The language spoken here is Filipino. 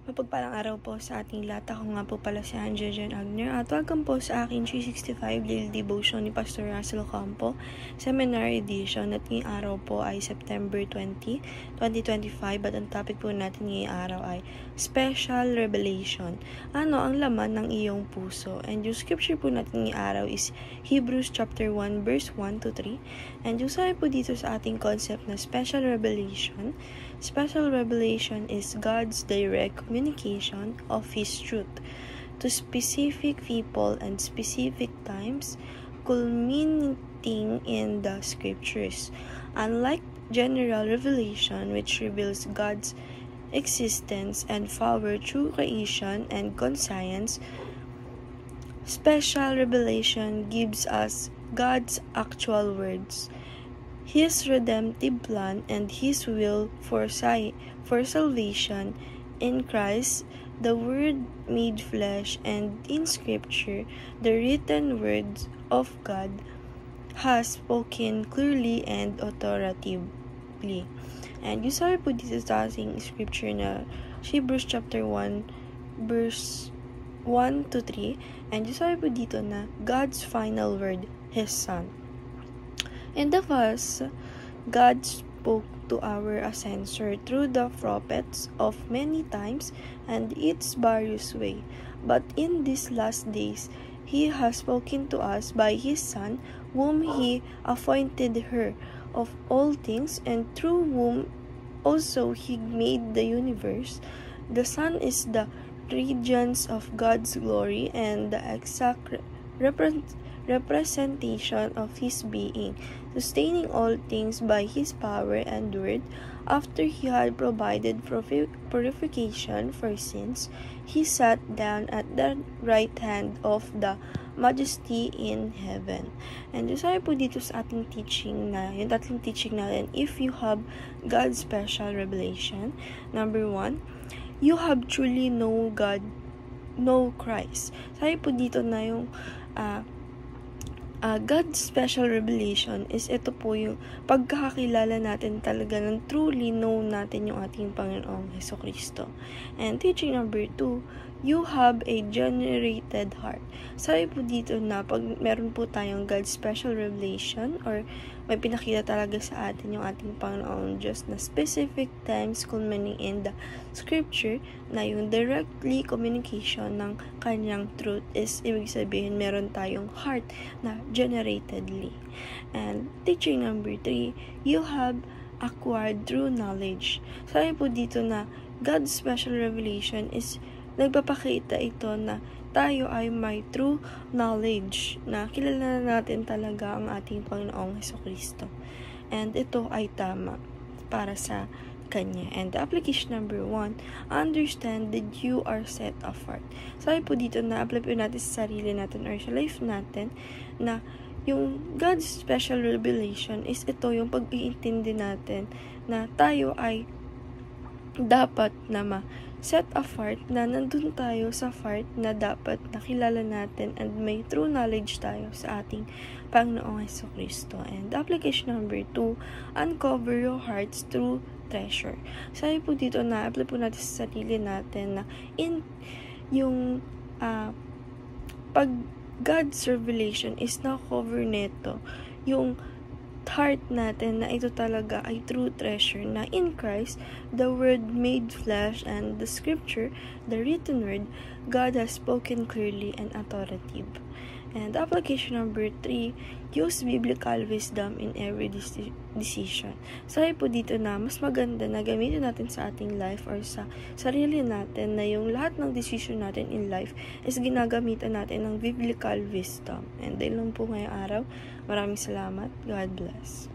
Mapagpalang araw po sa ating lahat. Ako nga po pala si Angela Jen Agner at welcome po sa aking 365 Daily Devotion ni Pastor Russell Campo Seminar Edition at ngayong araw po ay September 20, 2025 at ang topic po natin ngayong araw ay Special Revelation. Ano ang laman ng iyong puso? And yung scripture po natin ngayong araw is Hebrews chapter 1 verse 1 to 3 and yung sabi po dito sa ating concept na Special Revelation. Special revelation is God's direct communication of His truth to specific people and specific times, culminating in the scriptures. Unlike general revelation, which reveals God's existence and power through creation and conscience, special revelation gives us God's actual words, His redemptive plan, and His will for salvation in Christ, the Word made flesh, and in Scripture, the written words of God has spoken clearly and authoritatively. And yung sabi po dito sa ating Scripture na Hebrews chapter 1 verse 1 to 3, and yung sabi po dito na God's final word, His Son. In the past, God spoke to our ancestors through the prophets of many times and its various way. But in these last days, He has spoken to us by His Son, whom He appointed heir of all things, and through whom also He made the universe. The Son is the radiance of God's glory and the exact representation of His being, sustaining all things by His power and word. After He had provided purification for sins, He sat down at the right hand of the Majesty in heaven. And sabi po dito sa ating teaching na, yung tatlong teaching natin, if you have God's special revelation, number 1, you have truly know God, know Christ. Sabi po dito na yung God's special revelation is ito po yung pagkakakilala natin talaga ng truly know natin yung ating Panginoong Hesukristo. And teaching number 2, you have a generated heart. Sabi po dito na pag meron po tayong God's special revelation or may pinakita talaga sa atin yung ating Panginoong Diyos na specific times culminating in the scripture na yung directly communication ng kanyang truth is ibig sabihin meron tayong heart na generatedly. And teaching number 3, you have acquired through knowledge. Sabi po dito na God's special revelation is nagpapakita ito na tayo ay may true knowledge na kilala natin talaga ang ating Panginoong Hesukristo. And ito ay tama para sa Kanya. And the application number 1, understand that you are set apart. Sabi po dito na apply po natin sa sarili natin or sa life natin na yung God's special revelation is ito yung pag-iintindi natin na tayo ay dapat na set apart, na nandun tayo sa part na dapat nakilala natin and may true knowledge tayo sa ating Panginoong Hesukristo. And application number 2, uncover your hearts through treasure. Sabi po dito na apply po natin sa sarili natin na in yung pag God's revelation is na-cover neto yung heart natin na ito talaga ay true treasure na in Christ, the Word made flesh, and the scripture, the written word, God has spoken clearly and authoritative. And application number 3, use biblical wisdom in every decision. Sabi po dito na mas maganda na gamitin natin sa ating life or sa sarili natin na yung lahat ng decision natin in life is ginagamitan natin ng biblical wisdom. And dahil lang po ngayong araw, maraming salamat. God bless.